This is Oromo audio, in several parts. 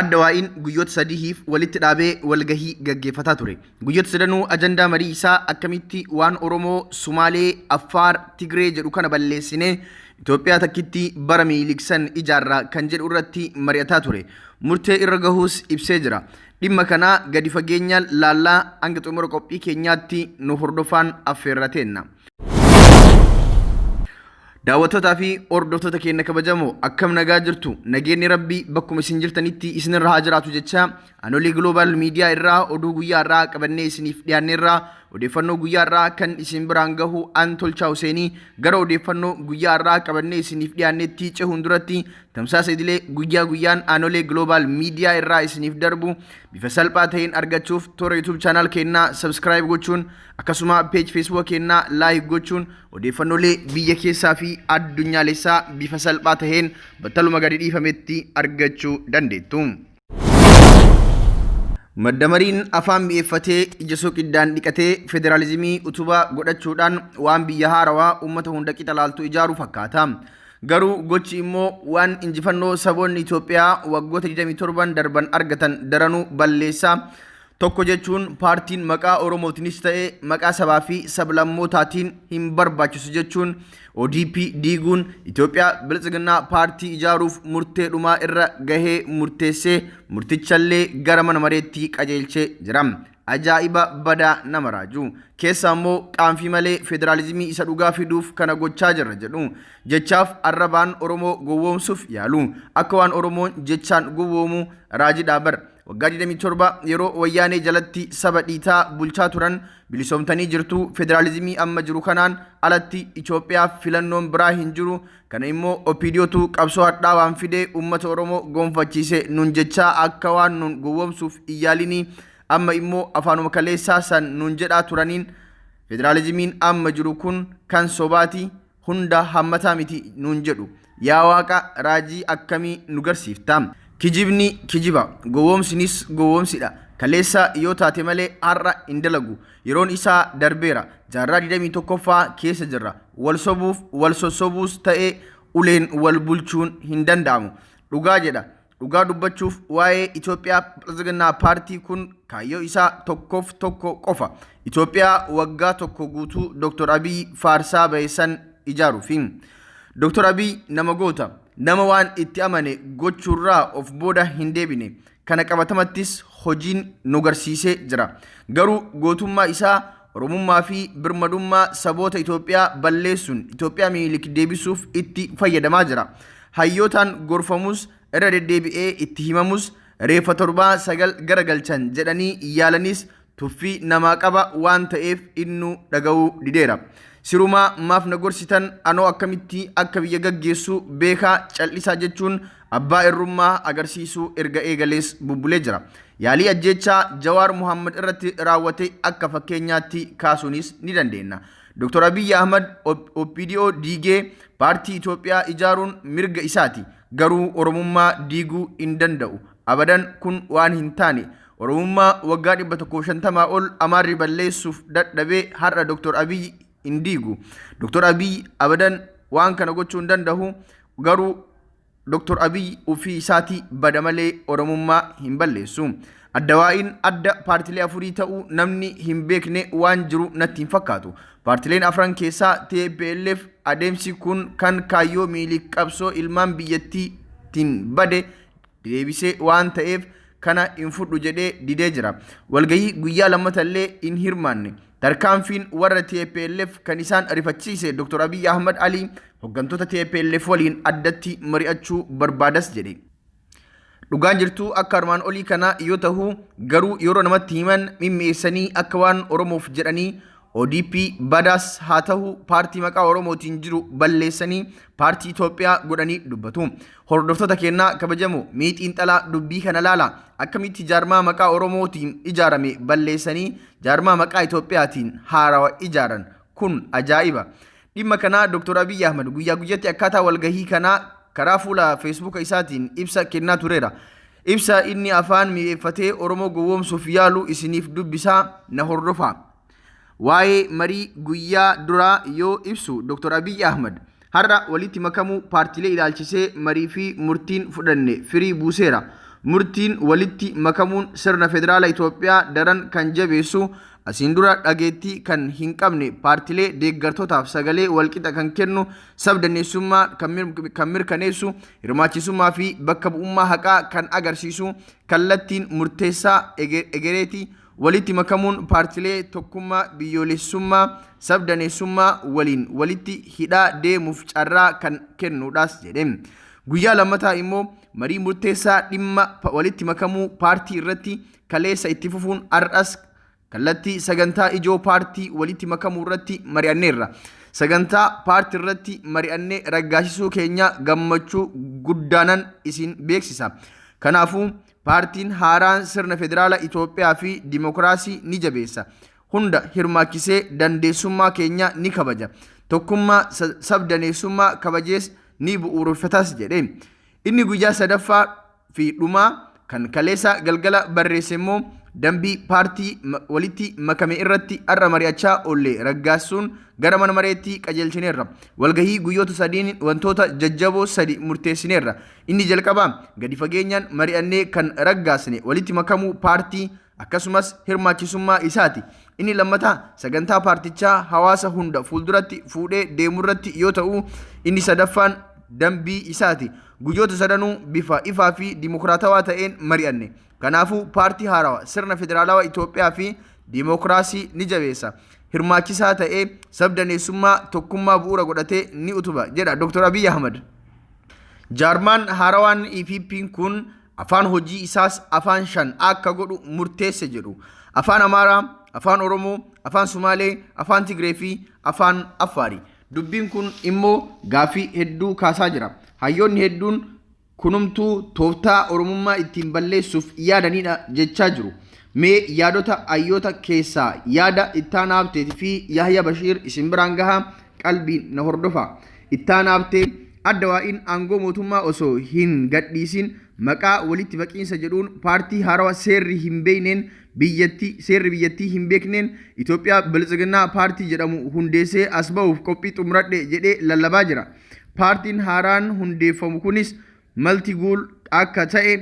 Addawaa'in guyyoota sadiif walitti dhaabee walgahii gaggeeffataa ture. Guyyoota sadanuu ajandaa marii isaa akkamitti waan Oromoo, Sumaalee, Affaar, Tigree jedhu kana balleessinee Itoophiyaa takkitti bara miiliksan ijaarraa kan jedhu irratti mari'ataa ture. Murtee irra gahuus ibsee jira. Dhimma kana gadi fageenyaan laallaa hanga xumura qophii keenyaatti nu hordofaan affeerrateenna. Daawwattoota fi hordoftoota keenya kabajamoo akkam nagaa jirtu? Nageenyi Rabbii bakkuma isin jirtanitti isinirra haa jiraatu jecha Anolee Global Media irraa oduu guyyaa irraa qabannee isiniif dhiyaanneerra. Odeeffannoo guyyaa irraa kan isin biraan gahu an Tolchaa Huseenii gara odeeffannoo guyyaa irraa qabannee isiniif dhiyaannetti cehuun duratti tamsaasa idilee guyyaa guyyaan Anolee Global Media irraa isiniif darbu bifa salphaa ta'een argachuuf toora YouTube channel keenyaa subscribe gochuun akkasuma page Facebook keenyaa like gochuun odeeffannoolee biyya keessaa fi addunyaalessaa bifa salphaa ta'een battaluma gadi dhiifametti argachuu dandeettu. Maddamariin afaan mi'eeffatee ija soqiddaan dhiqatee federaalizimii utubaa godhachuudhaan waan biyya haarawaa uummata hunda qixa laaltu ijaaruu fakkaata. Garuu gochi immoo waan injifannoo saboonni Itoophiyaa waggoota 27 darban argatan daranuu balleessaa. Tokko jechuun paartiin maqaa Oromootiinis ta'ee maqaa sabaa fi sablammootaatiin hin barbaachisu jechuun ODP diiguun Itoophiyaa biltsiginnaa paartii ijaaruuf murtee dhumaa irra gahee murteessee murtichallee gara mana mareetti qajeelchee jira. Ajaa'iba badaa nama raaju. Keessa immoo qaanfii malee federaalizimii isa dhugaa fiduuf kana gochaa jirra jedhu. Jechaaf arrabaan Oromoo gowwoomsuuf yaalu. Akka waan Oromoon jechaan gowwoomu raajidhaa bar. Waggaa 27 yeroo wayyaanee jalatti saba dhiitaa bulchaa turan bilisoomtanii jirtu federaalizimii amma jiru kanaan alatti Itoophiyaaf filannoon biraa hin jiru. Kana immoo OPDOtu qabsoo hadhaa waan fidee uummata Oromoo gonfachiise nun jechaa akka waan nun gowwoomsuuf iyyaalinii amma immoo afaanuma kaleessaa san nun jedhaa turaniin federaalizimiin amma jiru kun kan sobaati hunda hammataa miti nun jedhu. Yaa Waaqa raajii akkamii nu garsiifta? Kijibni kijiba, gowwoomsinis gowwoomsidha. Kaleessa yoo taate malee har'a hin dalagu. Yeroon isaa darbeera. Jaarraa 21ffaa keessa jirra. Wal sobuuf wal sossobuus ta'ee uleen wal bulchuun hin danda'amu. Dhugaa jedha. Dhugaa dubbachuuf waa'ee Itoophiyaa biltsiginnaa paartii kun kaayyoo isaa tokkoof tokko qofa. Itoophiyaa waggaa tokko guutuu Dr. Abiy faarsaa baheessan ijaaruufi. Dr. Abiy nama goota. Nama waan itti amane gochuurraa of booda hin deebine. Kana qabatamattis hojiin nu garsiisee jira. Garuu gootummaa isaa Oromummaa fi birmadummaa saboota Itoophiyaa balleessuun Itoophiyaa miilik deebisuuf itti fayyadamaa jira. Hayyootaan gorfamus irra deddeebi'ee itti himamus reeffa 7-9 garagalchan jedhanii yaalanis tuffii namaa qaba waan ta'eef innu dhaga'uu dideera. Sirumaa maaf na gorsitan anoo akkamitti akka biyya gaggeessu beekaa cal'isaa jechuun abbaa irrummaa agarsiisuu erga eegalees bubbulee jira. Yaalii ajjechaa Jawaar Muhammad irratti raawwate akka fakkeenyaatti kaasuunis ni dandeenya. Dr. Abiy Ahmad OPDO diigee paartii Itoophiyaa ijaaruun mirga isaati. Garuu Oromummaa diiguu hin danda'u. Abadan kun waan hin taane. Oromummaa waggaa 150 ol amaarri balleessuuf dadhabee har'a Dr. Abiy indigu. Dr. Abiy abadan waan kana gochuu hin danda'u. Garuu Dr. Abiy ofii isaatii bada malee Oromummaa hin balleessu. Addawaa'in adda paartilee afurii ta'uu namni hin beekne waan jiru natti hin fakkaatu. Paartileen afran keessaa TPLF adeemsi kun kan kaayyoo miilik qabsoo ilmaan biyyattiitiin bade deebisee waan ta'eef kana hin fudhu jedhee didee jira. Walgahii guyyaa lammatallee hin hirmaanne. Tarkaanfiin warra TPLF kan isaan arifachiise Dr. Abiy Ahmad Ali hooggantoota TPLF waliin addatti mari'achuu barbaadas jedhe. Dhugaan jirtu akka armaan olii kana yoo ta'u garuu yeroo namatti himan mimmeessanii akka waan Oromoof jedhanii ODP badaas haa ta'u paartii maqaa Oromootiin jiru balleessanii paartii Itoophiyaa godhanii dubbatu. Hordoftoota keenyaa kabajamoo miixiin xalaa dubbii kana laala. Akkamitti jaarmaa maqaa Oromootiin ijaarame balleessanii jaarmaa maqaa Itoophiyaatiin haarawa ijaaran kun ajaa'iba. Dhimma kana Dr. Abiy Ahmad guyyaa guyyatti akkaataa walgahii kanaa karaa fuula Facebook isaatiin ibsa kennaa tureera. Ibsa inni afaan mi'eeffatee Oromoo gowwoomsuuf yaalu isiniif dubbisaa na hordofaa. Waa'ee marii guyyaa duraa yoo ibsu Dr. Abiy Ahmad har'a walitti makamuu paartilee ilaalchisee marii fi murtiin fudhanne firii buuseera. murtiin walitti makamuun sirna federaala Itoophiyaa daran kan jabeessu asiin dura dhageettii kan hin qabne paartilee deeggartootaaf sagalee walqixa kan kennu sabdaneessummaa kan mirkaneessu hirmaachisummaa fi bakka bu'ummaa haqaa kan agarsiisu kallattiin murteessaa egereetii walitti makamuun paartilee tokkummaa biyyoolessummaa sabdaneessummaa waliin walitti hidhaa deemuuf carraa kan kennuudhaas jedhe. Guyyaa lammataa immoo marii murteessaa dhimma walitti makamuu paartii irratti kaleessa itti fufuun har'as kallattii sagantaa ijoo paartii walitti makamuu irratti mari'anneerra. Sagantaa paartii irratti mari'annee raggaasisuu keenya gammachuu guddaanan isin beeksisa. Kanaafuu paartiin haaraan sirna federaala Itoophiyaa fi dimokiraasii ni jabeessa. Hunda hirmaachisee dandeessummaa keenya ni kabaja. Tokkummaa sabdaneessummaa kabajees ni bu'uureffatas jedhe. Inni guyyaa sadaffaa fi dhumaa kan kaleessa galgala barreesse immoo dambii paartii walitti makame irratti har'a mari'achaa oolle raggaasuun gara mana mareetti qajeelchineerra. Walgahii guyyoota sadiin wantoota jajjaboo sadi murteessineerra. Inni jalqabaa gadi fageenyaan mari'annee kan raggaasne walitti makamuu paartii akkasumas hirmaachisummaa isaati. Inni lammataa sagantaa paartichaa hawaasa hunda fuulduratti fuudhee deemurratti yoo ta'u, inni sadaffaan dambii isaati. Guyyoota sadanuu bifa ifaa fi dimokiraatawaa ta'een mari'anne. Kanaafuu paartii haarawaa sirna federaalawaa Itoophiyaa fi dimokiraasii ni jabeessa. Hirmaachisaa ta'ee sabdaneessummaa tokkummaa bu'uura godhatee ni utuba jedha Dr. Abiy Ahmad. Jaarmaan haarawaan EPP'n kun afaan hojii isaas afaan 5 akka godhu murteesse jedhu. Afaan Amaaraa, afaan Oromoo, afaan Sumaalee, afaan Tigree fi afaan Affaari. Dubbiin kun immoo gaaffii hedduu kaasaa jira. Hayyoonni hedduun kunumtuu tooftaa Oromummaa ittiin balleessuuf yaadanidha jechaa jiru. Mee yaadota hayyoota keessaa yaada Ittaanaa Habtee fi Yahyaa Bashiir isin biraan gahaa qalbiin na hordofa. Ittaanaa Habtee adda waa'iin aangoo mootummaa osoo hin gadhiisin maqaa walitti baqiinsa jedhuun paartii haarawaa seerri hin beekneen biyyattii hin beekneen Itoophiyaa Biltsiginnaa paartii jedhamu hundeessee as ba'uuf qophii xumuradhe jedhee lallabaa jira. Paartiin haaraan hundeeffamu kunis maltiguul akka ta'e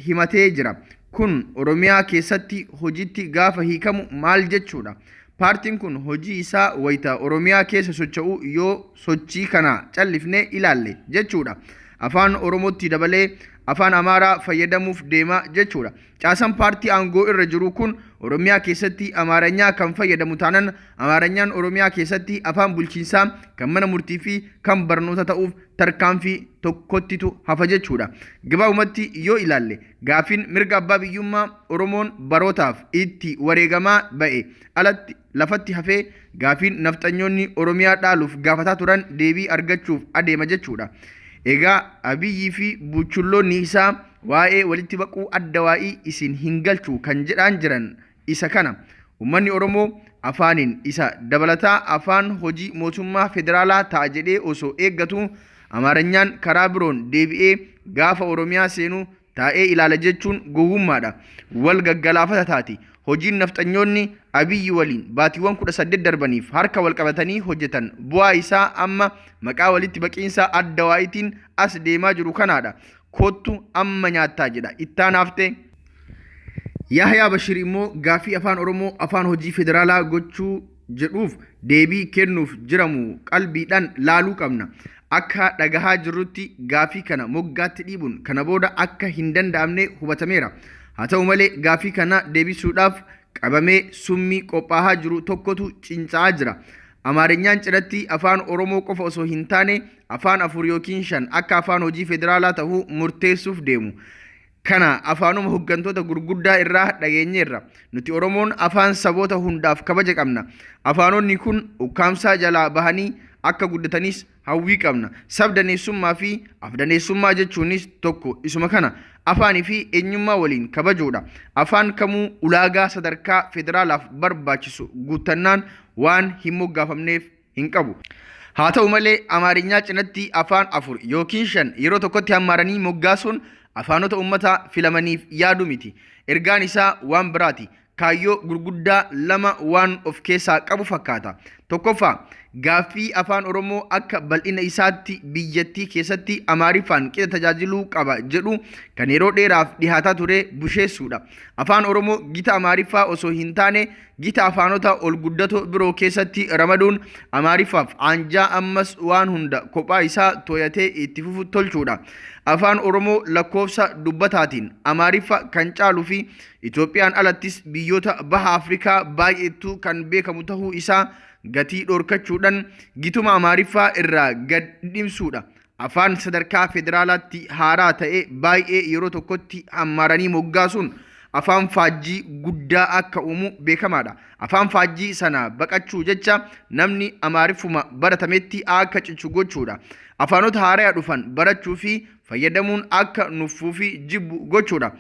himatee jira. Kun Oromiyaa keessatti hojiitti gaafa hiikamu maal jechuudha? Paartiin kun hojii isaa wayita Oromiyaa keessa socho'u yoo sochii kana callifnee ilaalle jechuudha. Afaan Oromootti dabalee afaan Amaaraa fayyadamuuf deema jechuudha. Caasaan paartii aangoo irra jiru kun Oromiyaa keessatti Amaaranyaa kan fayyadamu taanaan Amaaranyaan Oromiyaa keessatti afaan bulchiinsaa kan mana murtii fi kan barnoota ta'uuf tarkaanfii tokkottitu hafa jechuudha. Gabaabumatti yoo ilaalle gaafiin mirga abbaa biyyummaa Oromoon barootaaf itti wareegamaa ba'e alatti lafatti hafee gaafiin nafxanyoonni Oromiyaa dhaaluuf gaafataa turan deebii argachuuf adeema jechuudha. Egaa Abiyyii fi buchulloonni isaa waa'ee walitti baquu adda waa'ii isin hin galchu kan jedhaan jiran isa kana. Uummanni Oromoo afaaniin isa dabalataa afaan hojii mootummaa federaalaa ta'a jedhee osoo eeggatu Amaaranyaan karaa biroon deebi'ee gaafa Oromiyaa seenuu taa'ee ilaala jechuun gowwummaadha. Wal gaggalaafata taati. Hojiin nafxanyoonni Abiyyi waliin baatiiwwan 18 darbaniif harka wal qabatanii hojjetan bu'aa isaa amma maqaa walitti baqiinsa adda waa'itiin as deemaa jiru kanaadha. Kottu amma nyaattaa jedha Ittaanaa Habtee. Yahyaa Bashiir immoo gaaffii afaan Oromoo afaan hojii federaalaa gochuu jedhuuf deebii kennuuf jiramu qalbiidhaan laaluu qabna. Akka dhagahaa jirrutti gaaffii kana moggaatti dhiibuun kana booda akka hin danda'amne hubatameera. Haa ta'u malee gaaffii kana deebisuudhaaf qabamee summii qophaa'aa jiru tokkotu cinca'aa jira. Amaaranyaan cinatti afaan Oromoo qofa osoo hin taane afaan 4 yookiin 5 akka afaan hojii federaalaa ta'uu murteessuuf deemu. Kana afaanuma hoggantoota gurguddaa irraa dhageenyeerra. Nuti Oromoon afaan saboota hundaaf kabaja qabna. Afaanonni kun ukkaamsaa jalaa bahanii akka guddatanis hawwii qabna. Sabdaneessummaa fi afdaneessummaa jechuunis tokko isuma kana. Afaanii fi eenyummaa waliin kabajuudha. Afaan kamuu ulaagaa sadarkaa federaalaaf barbaachisu guuttannaan waan hin moggaafamneef hin qabu. Haa ta'u malee Amaarinyaa cinatti afaan 4 yookiin 5 yeroo tokkotti hammaaranii moggaasuun afaanota uummataa filamaniif yaadu miti. Ergaan isaa waan biraati. Kaayyoo gurguddaa lama waan of keessaa qabu fakkaata. Tokkoffaa Gaaffii afaan Oromoo akka bal'ina isaatti biyyattii keessatti Amaariffaan qixa tajaajiluu qaba jedhu kan yeroo dheeraaf dhihaataa ture busheessuudha. Afaan Oromoo gita Amaariffaa osoo hin taane gita afaanota ol guddatoo biroo keessatti ramaduun Amaariffaaf anjaa ammas waan hunda kophaa isaa to'atee itti fufu tolchuudha. Afaan Oromoo lakkoofsa dubbataatiin Amaariffa kan caaluu fi Itoophiyaan alattis biyyoota baha Afrikaa baay'eetu kan beekamu ta'uu isaa gatii dhorkachuudhaan gituma Amaariffaa irraa gad dhimsuudha. Afaan sadarkaa federaalaatti haaraa ta'e baay'ee yeroo tokkotti hammaaranii moggaasuun afaan faajjii guddaa akka uumu beekamaadha. Afaan faajjii sana baqachuu jecha namni Amaariffuma baratametti akka cichu gochuudha. Afaanota haaraa dhufan barachuu fi fayyadamuun akka nuffuu fi jibbu gochuudha.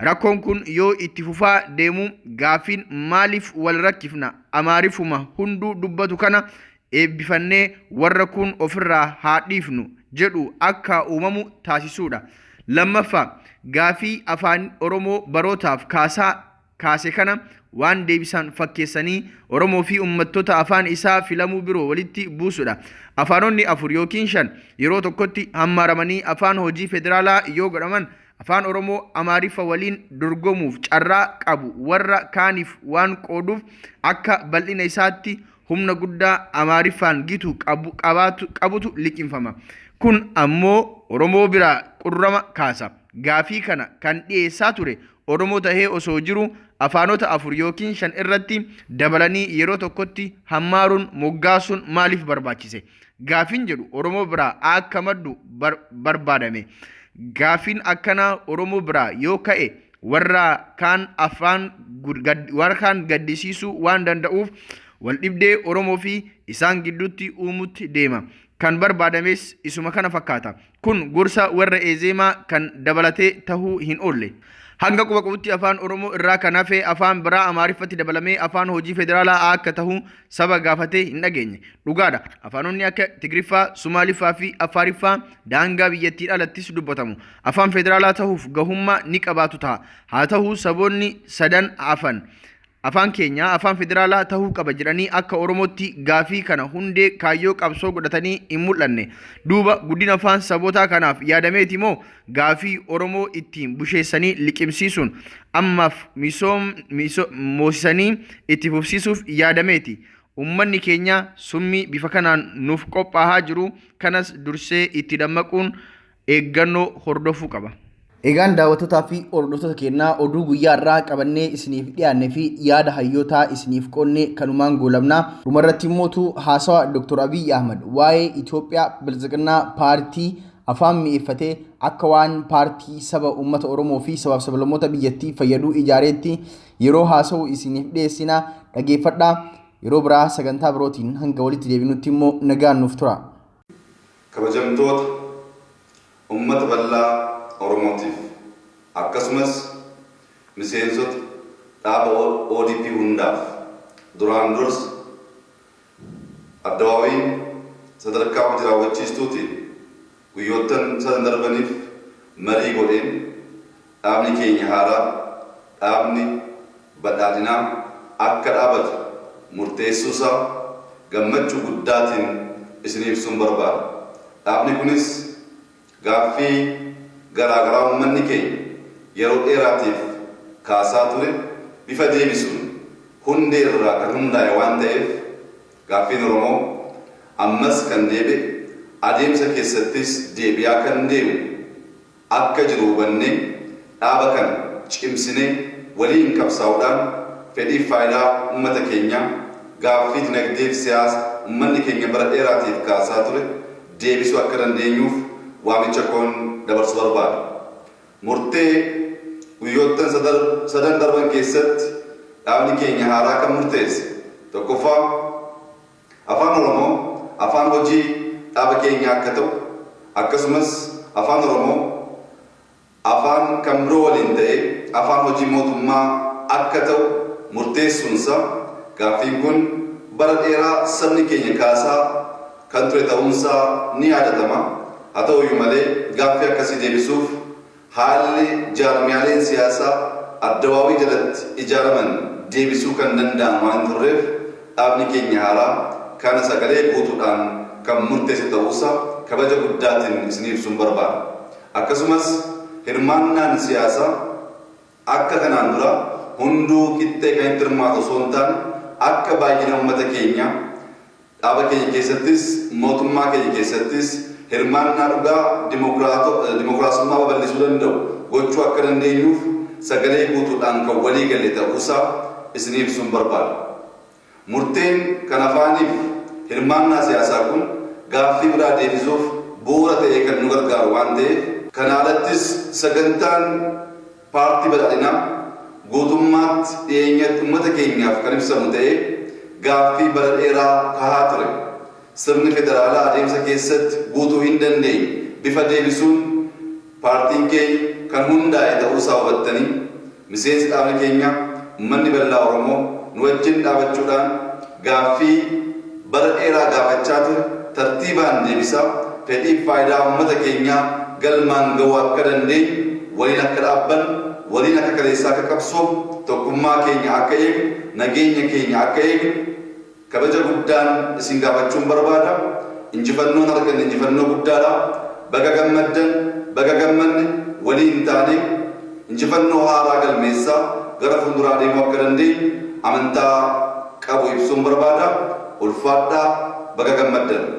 Rakkoon kun yoo itti fufaa deemu gaafiin maaliif wal rakkifna Amaariffuma hunduu dubbatu kana eebbifannee warra kun ofirraa haa dhiifnu jedhu akka uumamu taasisuudha. Lammaffaa gaafii afaan Oromoo barootaaf kaase kana waan deebisan fakkeessanii Oromoo fi uummattoota afaan isaa filamuu biroo walitti buusudha. Afaanonni 4 yookiin 5 yeroo tokkotti hammaaramanii afaan hojii federaalaa yoo godhaman afaan Oromoo Amaariffa waliin dorgomuuf carraa qabu warra kaaniif waan qooduuf akka bal'ina isaatti humna guddaa Amaariffaan gitu qabutu liqinfama. Kun ammoo Oromoo biraa qurrama kaasa. Gaafii kana kan dhiyeessaa ture Oromoo tahee osoo jiru afaanota 4 yookiin 5 irratti dabalanii yeroo tokkotti hammaaruun moggaasuun maaliif barbaachise? Gaafiin jedhu Oromoo biraa akka maddu barbaadame. Gaafiin akkanaa Oromoo biraa yoo ka'e warra kaan gaddisiisuu waan danda'uuf wal dhibdee Oromoo fi isaan gidduutti uumutti deema. Kan barbaadames isuma kana fakkaata. Kun gorsa warra eezemaa kan dabalatee tahuu hin oolle. Hanga quba qabutti afaan Oromoo irraa kan hafe afaan biraa Amaariffatti dabalamee afaan hojii federaalaa akka tahu saba gaafatee hin dhageenye. Dhugaadha. Afaanonni akka Tigriffaa, Sumaaliffaa fi Affaariffaa daangaa biyyattii alattis dubbatamu. Afaan federaalaa tahuuf gahummaa ni qabaatu ta'a. Haa ta'u saboonni sadan afaan keenya afaan federaalaa tahuu qaba jedhanii akka Oromootti gaafii kana hundee kaayyoo qabsoo godhatanii hin mul'anne. Duuba guddina afaan sabootaa kanaaf yaadameeti moo gaafii Oromoo ittiin busheessanii liqimsiisuun ammaaf moosisanii itti fufsiisuuf yaadameeti. Uummanni keenya summii bifa kanaan nuuf qophaa'aa jiru kanas dursee itti dammaquun eeggannoo hordofuu qaba. Egaan daawwattootaa fi hordoftoota keenyaa oduu guyyaa irraa qabannee isiniif dhiyaannee fi yaada hayyootaa isiniif qonnee kanumaan goolabnaa. Dhumarratti immoo haasawa Dr. Abiy Ahmed waa'ee Itoophiyaa Bilisiginnaa paartii afaan mi'eeffatee akka waan paartii saba uummata Oromoo fi sabaaf sablammoota biyyattii fayyaduu ijaareetti yeroo haasawu isiniif dhiyeessinaa dhageeffadhaa. Yeroo biraa sagantaa birootiin hanga walitti deebinutti immoo nagaan nuuf tura. Kabajamtoota uummata bal'aa Oromootiif akkasumas miseensota dhaaba ODP hundaaf duraan dursa addawaawiin sadarkaa hojii raawwachiistuutiin guyyoottan sadan darbaniif marii godheen dhaabni keenya haaraa dhaabni badhaadhinaa akka dhaabatu murteessuusaa gammachuu guddaatiin isiniif ibsuun barbaada. Dhaabni kunis gaaffii garaagaraa uummanni keenya yeroo dheeraatiif kaasaa ture bifa deebisuun hundee irraa kan hundaa'e waan ta'eef gaaffiin Oromoo ammas kan deebi'e adeemsa keessattis deebi'aa kan deemu akka jiru hubannee dhaaba kana cimsinee waliin qabsaa'uudhaan fedhiif faayidaa uummata keenyaa gaaffii dinagdeef siyaasa uummanni keenya bara dheeraatiif kaasaa ture deebisuu akka dandeenyuuf waamicha koon dabarsuu barbaada. Murtee guyyoottan sadan darban keessatti dhaabni keenya haaraa kan murteesse tokkoffaa afaan Oromoo afaan hojii dhaaba keenya akka ta'u akkasumas afaan Oromoo afaan kan biroo waliin ta'e afaan hojii mootummaa akka ta'u murteessuunsa gaaffiin kun bara dheeraa sabni keenya kaasaa kan ture ta'uunsaa ni yaadatama. Haa ta'uyyuu malee gaaffii akkasii deebisuuf haalli jaarmiyaaleen siyaasaa addawaawii jalatti ijaaraman deebisuu kan danda'an waan turreef dhaabni keenya haaraa kana sagalee guutuudhaan kan murteesse ta'uusaa kabaja guddaatiin isiniif sun barbaada. Akkasumas hirmaannaan siyaasaa akka kanaan dura hunduu qixxee kan itti hirmaatu osoo hin taane akka baay'ina uummata keenya dhaaba keenya keessattis mootummaa keenya keessattis hirmaannaa dhugaa dimokiraasummaa babal'isuu danda'u gochuu akka dandeenyuuf sagalee guutuudhaan kan walii galle ta'uusaa isiniif sun barbaada. Murteen kan afaaniif hirmaannaa siyaasaa kun gaaffii biraa deebisuuf bu'uura ta'ee kan nu gargaaru waan ta'eef kana alattis sagantaan paartii badhaadhinaa guutummaatti dhiyeenyatti uummata keenyaaf kan ibsamu ta'ee gaaffii bara dheeraa kahaa ture. Sirni federaalaa adeemsa keessatti guutuu hin dandeenye bifa deebisuun paartiin keenya kan hundaa'e ta'uusaa hubattanii miseensi dhaabni keenya uummanni bal'aa Oromoo nu wajjin dhaabachuudhaan gaaffii bara dheeraa gaafachaa ture tartiibaan deebisaa fedhiif faayidaa uummata keenyaa galmaan ga'uu akka dandeenyu waliin akka dhaabban waliin akka kaleessaa akka qabsoof tokkummaa keenya akka eegnu nageenya keenya akka eegnu kabaja guddaan isin gaafachuun barbaada. Injifannoon arganne injifannoo guddaadha. Baga gammaddan baga gammanne waliin taane injifannoo haaraa galmeessaa gara fuulduraa deemuu akka dandeenyu amantaa qabu ibsuun barbaada. Ulfaadhaa baga gammaddan.